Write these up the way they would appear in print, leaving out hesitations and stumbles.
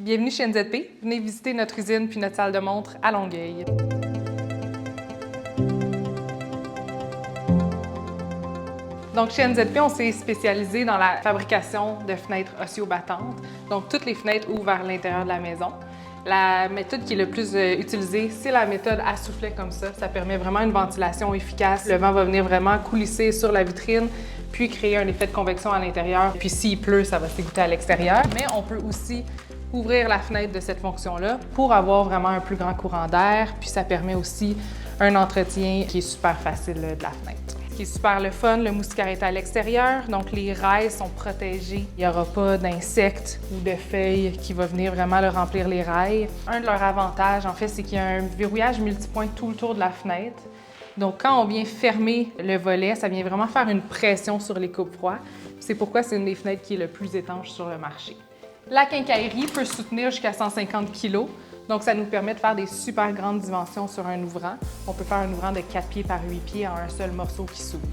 Bienvenue chez NZP. Venez visiter notre usine puis notre salle de montre à Longueuil. Donc, chez NZP, on s'est spécialisé dans la fabrication de fenêtres osciobattantes. Donc, toutes les fenêtres ouvrent vers l'intérieur de la maison. La méthode qui est le plus utilisée, c'est la méthode à soufflet comme ça. Ça permet vraiment une ventilation efficace. Le vent va venir vraiment coulisser sur la vitrine, puis créer un effet de convection à l'intérieur. Puis s'il pleut, ça va s'égoutter à l'extérieur. Mais on peut aussi ouvrir la fenêtre de cette fonction-là pour avoir vraiment un plus grand courant d'air. Puis ça permet aussi un entretien qui est super facile de la fenêtre. Ce qui est super le fun, le moustiquaire est à l'extérieur, donc les rails sont protégés. Il n'y aura pas d'insectes ou de feuilles qui vont venir vraiment leur remplir les rails. Un de leurs avantages, en fait, c'est qu'il y a un verrouillage multipoint tout le tour de la fenêtre. Donc, quand on vient fermer le volet, ça vient vraiment faire une pression sur les coupe-froids. C'est pourquoi c'est une des fenêtres qui est le plus étanche sur le marché. La quincaillerie peut soutenir jusqu'à 150 kg. Donc, ça nous permet de faire des super grandes dimensions sur un ouvrant. On peut faire un ouvrant de 4 pieds par 8 pieds en un seul morceau qui s'ouvre.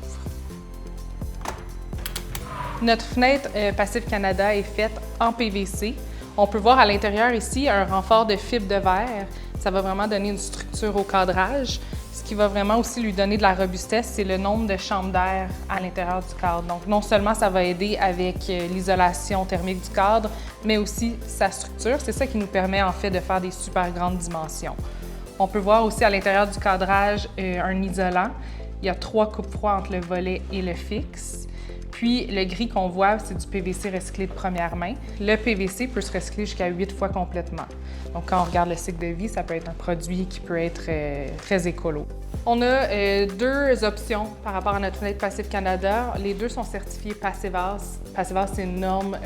Notre fenêtre Passif Canada est faite en PVC. On peut voir à l'intérieur ici un renfort de fibre de verre. Ça va vraiment donner une structure au cadrage. Ce qui va vraiment aussi lui donner de la robustesse, c'est le nombre de chambres d'air à l'intérieur du cadre. Donc, non seulement ça va aider avec l'isolation thermique du cadre, mais aussi sa structure. C'est ça qui nous permet en fait de faire des super grandes dimensions. On peut voir aussi à l'intérieur du cadrage un isolant. Il y a 3 coupe-froids entre le volet et le fixe. Puis, le gris qu'on voit, c'est du PVC recyclé de première main. Le PVC peut se recycler jusqu'à 8 fois complètement. Donc, quand on regarde le cycle de vie, ça peut être un produit qui peut être très écolo. On a 2 options par rapport à notre fenêtre Passif Canada. Les 2 sont certifiés Passivas. Passivas, c'est une norme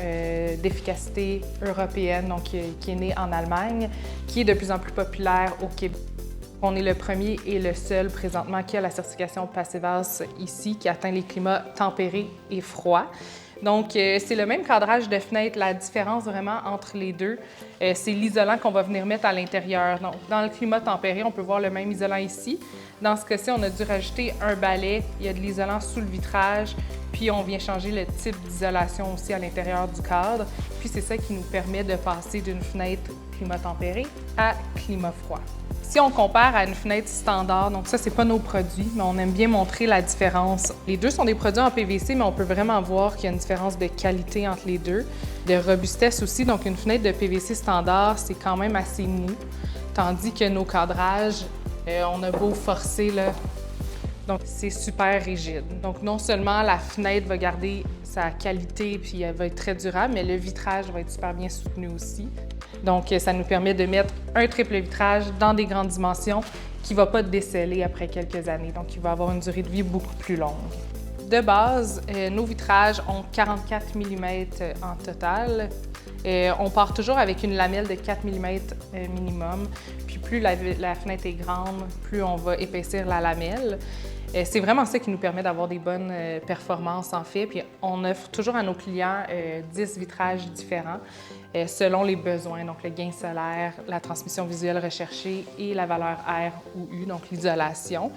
d'efficacité européenne, donc qui est née en Allemagne, qui est de plus en plus populaire au Québec. On est le premier et le seul présentement qui a la certification Passivas ici, qui atteint les climats tempérés et froids. Donc, c'est le même cadrage de fenêtre. La différence vraiment entre les deux, c'est l'isolant qu'on va venir mettre à l'intérieur. Donc, dans le climat tempéré, on peut voir le même isolant ici. Dans ce cas-ci, on a dû rajouter un balai. Il y a de l'isolant sous le vitrage, puis on vient changer le type d'isolation aussi à l'intérieur du cadre. Puis c'est ça qui nous permet de passer d'une fenêtre climat tempéré à climat froid. Si on compare à une fenêtre standard, donc ça, c'est pas nos produits, mais on aime bien montrer la différence. Les 2 sont des produits en PVC, mais on peut vraiment voir qu'il y a une différence de qualité entre les 2, de robustesse aussi. Donc, une fenêtre de PVC standard, c'est quand même assez mou, tandis que nos cadrages, on a beau forcer, là, donc c'est super rigide. Donc, non seulement la fenêtre va garder sa qualité puis elle va être très durable, mais le vitrage va être super bien soutenu aussi. Donc, ça nous permet de mettre un triple vitrage dans des grandes dimensions qui ne va pas déceler après quelques années. Donc, il va avoir une durée de vie beaucoup plus longue. De base, nos vitrages ont 44 mm en total. On part toujours avec une lamelle de 4 mm minimum. Puis plus la fenêtre est grande, plus on va épaissir la lamelle. C'est vraiment ça qui nous permet d'avoir des bonnes performances en fait. Puis on offre toujours à nos clients 10 vitrages différents selon les besoins, donc le gain solaire, la transmission visuelle recherchée et la valeur R ou U, donc l'isolation.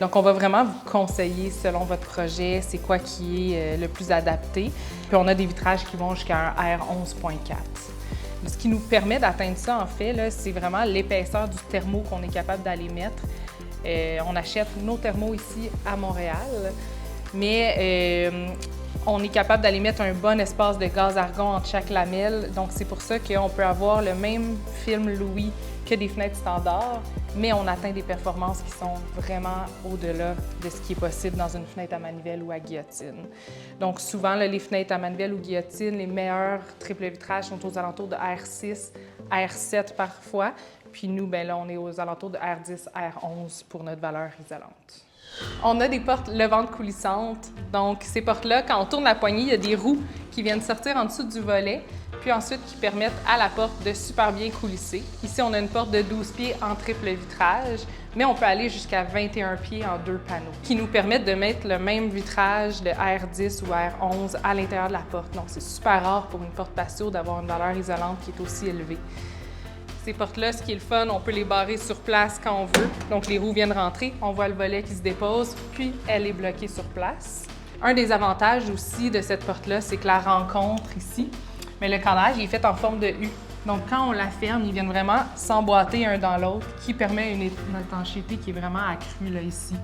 Donc on va vraiment vous conseiller selon votre projet, c'est quoi qui est le plus adapté. Puis on a des vitrages qui vont jusqu'à un R 11.4. Ce qui nous permet d'atteindre ça en fait, c'est vraiment l'épaisseur du thermo qu'on est capable d'aller mettre. On achète nos thermos ici à Montréal, mais on est capable d'aller mettre un bon espace de gaz argon entre chaque lamelle. Donc, c'est pour ça qu'on peut avoir le même film Louis que des fenêtres standards, mais on atteint des performances qui sont vraiment au-delà de ce qui est possible dans une fenêtre à manivelle ou à guillotine. Donc, souvent, là, les fenêtres à manivelle ou guillotine, les meilleurs triple vitrages sont aux alentours de R6, R7 parfois. Puis nous, bien là, on est aux alentours de R10, R11 pour notre valeur isolante. On a des portes levantes coulissantes. Donc, ces portes-là, quand on tourne la poignée, il y a des roues qui viennent sortir en dessous du volet, puis ensuite qui permettent à la porte de super bien coulisser. Ici, on a une porte de 12 pieds en triple vitrage, mais on peut aller jusqu'à 21 pieds en 2 panneaux, qui nous permettent de mettre le même vitrage de R10 ou R11 à l'intérieur de la porte. Donc, c'est super rare pour une porte patio d'avoir une valeur isolante qui est aussi élevée. Ces portes-là, ce qui est le fun, on peut les barrer sur place quand on veut. Donc, les roues viennent rentrer, on voit le volet qui se dépose, puis elle est bloquée sur place. Un des avantages aussi de cette porte-là, c'est que la rencontre ici, mais le cadrage il est fait en forme de U. Donc, quand on la ferme, ils viennent vraiment s'emboîter un dans l'autre, qui permet une étanchéité qui est vraiment accrue là, ici.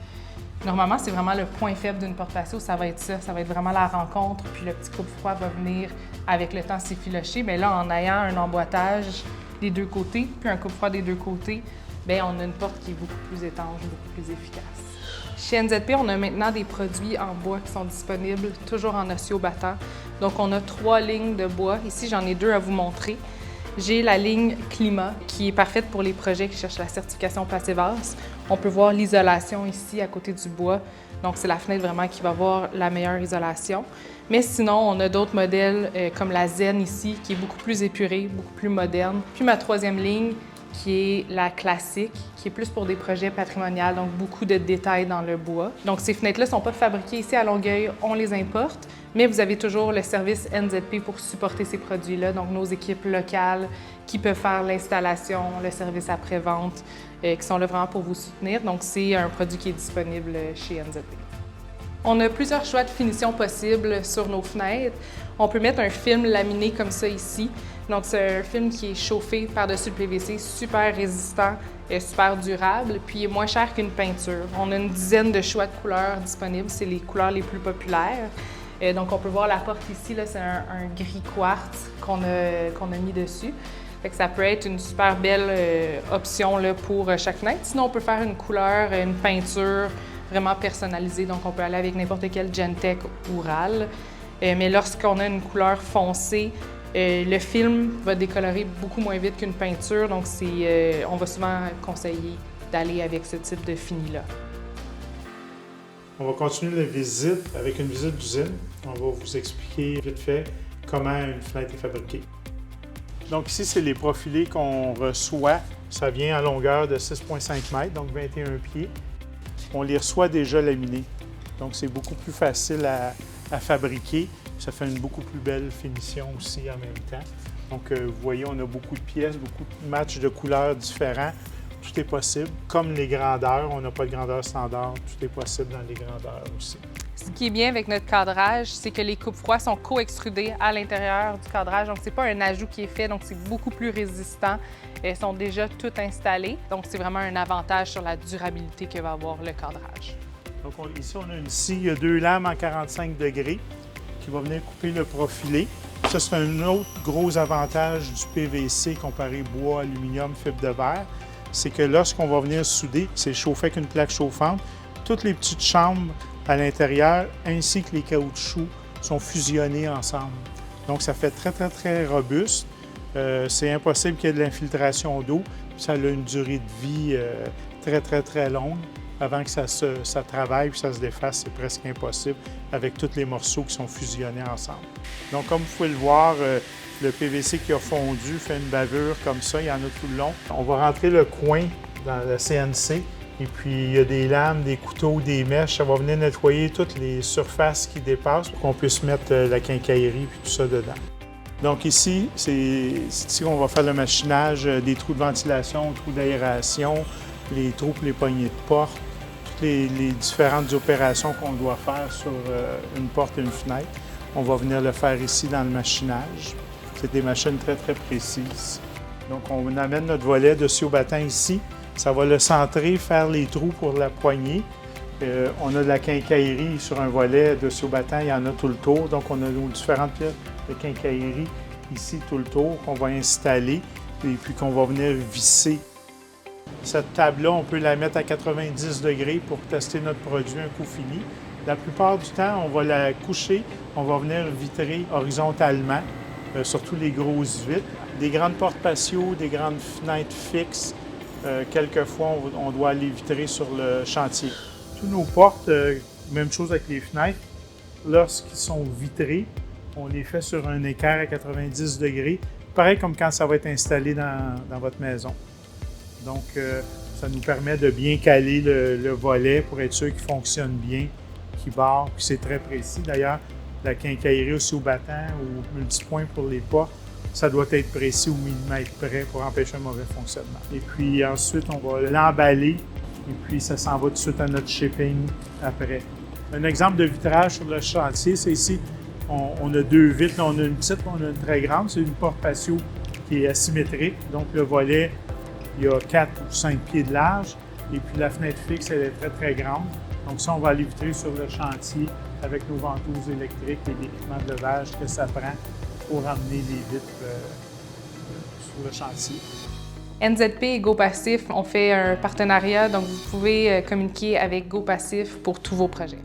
Normalement, c'est vraiment le point faible d'une porte patio, ça va être ça. Ça va être vraiment la rencontre, puis le petit coupe-froid va venir avec le temps s'effilocher. Mais là, en ayant un emboîtage des deux côtés, puis un coupe-froid des deux côtés, bien, on a une porte qui est beaucoup plus étanche, beaucoup plus efficace. Chez NZP, on a maintenant des produits en bois qui sont disponibles, toujours en osseo battant. Donc, on a 3 lignes de bois. Ici, j'en ai 2 à vous montrer. J'ai la ligne Climat, qui est parfaite pour les projets qui cherchent la certification Passivas. On peut voir l'isolation ici, à côté du bois. Donc, c'est la fenêtre vraiment qui va avoir la meilleure isolation. Mais sinon, on a d'autres modèles comme la Zen ici, qui est beaucoup plus épurée, beaucoup plus moderne. Puis ma 3e ligne, qui est la classique, qui est plus pour des projets patrimoniaux, donc beaucoup de détails dans le bois. Donc ces fenêtres-là ne sont pas fabriquées ici à Longueuil, on les importe, mais vous avez toujours le service NZP pour supporter ces produits-là, donc nos équipes locales qui peuvent faire l'installation, le service après-vente, qui sont là vraiment pour vous soutenir. Donc c'est un produit qui est disponible chez NZP. On a plusieurs choix de finition possibles sur nos fenêtres. On peut mettre un film laminé comme ça ici. Donc, c'est un film qui est chauffé par-dessus le PVC, super résistant et super durable, puis il est moins cher qu'une peinture. On a une dizaine de choix de couleurs disponibles, c'est les couleurs les plus populaires. Donc, on peut voir la porte ici, c'est un gris quartz qu'on a mis dessus. Fait que ça peut être une super belle option là, pour chaque fenêtre. Sinon, on peut faire une couleur, une peinture vraiment personnalisée. Donc, on peut aller avec n'importe quel Gentech ou RAL. Mais lorsqu'on a une couleur foncée, le film va décolorer beaucoup moins vite qu'une peinture, donc on va souvent conseiller d'aller avec ce type de fini-là. On va continuer la visite avec une visite d'usine. On va vous expliquer vite fait comment une fenêtre est fabriquée. Donc ici, c'est les profilés qu'on reçoit. Ça vient en longueur de 6,5 mètres, donc 21 pieds. On les reçoit déjà laminés, donc c'est beaucoup plus facile à fabriquer. Ça fait une beaucoup plus belle finition aussi en même temps. Donc, vous voyez, on a beaucoup de pièces, beaucoup de matchs de couleurs différents. Tout est possible. Comme les grandeurs, on n'a pas de grandeur standard. Tout est possible dans les grandeurs aussi. Ce qui est bien avec notre cadrage, c'est que les coupes-froids sont co-extrudés à l'intérieur du cadrage. Donc, c'est pas un ajout qui est fait, donc c'est beaucoup plus résistant. Elles sont déjà toutes installées. Donc, c'est vraiment un avantage sur la durabilité que va avoir le cadrage. Donc, ici, il y a 2 lames en 45 degrés. Qui va venir couper le profilé. Ça, c'est un autre gros avantage du PVC comparé bois, aluminium, fibre de verre. C'est que lorsqu'on va venir souder, c'est chauffé avec une plaque chauffante. Toutes les petites chambres à l'intérieur ainsi que les caoutchoucs sont fusionnés ensemble. Donc, ça fait très, très, très robuste. C'est impossible qu'il y ait de l'infiltration d'eau. Ça a une durée de vie très, très, très longue. Avant que ça travaille et ça se défasse, c'est presque impossible avec tous les morceaux qui sont fusionnés ensemble. Donc, comme vous pouvez le voir, le PVC qui a fondu fait une bavure comme ça, il y en a tout le long. On va rentrer le coin dans le CNC et puis il y a des lames, des couteaux, des mèches. Ça va venir nettoyer toutes les surfaces qui dépassent pour qu'on puisse mettre la quincaillerie et tout ça dedans. Donc ici, c'est ici qu'on va faire le machinage des trous de ventilation, trous d'aération, les trous pour les poignées de porte, toutes les différentes opérations qu'on doit faire sur une porte et une fenêtre. On va venir le faire ici dans le machinage. C'est des machines très, très précises. Donc, on amène notre volet d'osseo battant ici. Ça va le centrer, faire les trous pour la poignée. On a de la quincaillerie sur un volet d'osseo battant, il y en a tout le tour. Donc, on a nos différentes pièces de quincaillerie ici tout le tour qu'on va installer et puis qu'on va venir visser. Cette table-là, on peut la mettre à 90 degrés pour tester notre produit un coup fini. La plupart du temps, on va la coucher, on va venir vitrer horizontalement, surtout les grosses vitres. Des grandes portes patio, des grandes fenêtres fixes, quelquefois, on doit les vitrer sur le chantier. Toutes nos portes, même chose avec les fenêtres, lorsqu'ils sont vitrés, on les fait sur un équerre à 90 degrés, pareil comme quand ça va être installé dans votre maison. Donc, ça nous permet de bien caler le volet pour être sûr qu'il fonctionne bien, qu'il barre, puis c'est très précis. D'ailleurs, la quincaillerie osseo battant ou multipoint pour les portes, ça doit être précis au millimètre près pour empêcher un mauvais fonctionnement. Et puis ensuite, on va l'emballer et puis ça s'en va tout de suite à notre shipping après. Un exemple de vitrage sur le chantier, c'est ici, on a 2 vitres. Là, on a une petite, on a une très grande. C'est une porte patio qui est asymétrique. Donc, le volet, il y a 4 ou 5 pieds de large. Et puis, la fenêtre fixe, elle est très, très grande. Donc, ça, on va aller vitrer sur le chantier avec nos ventouses électriques et l'équipement de levage que ça prend pour amener les vitres sur le chantier. NZP et GoPassif ont fait un partenariat, donc vous pouvez communiquer avec GoPassif pour tous vos projets.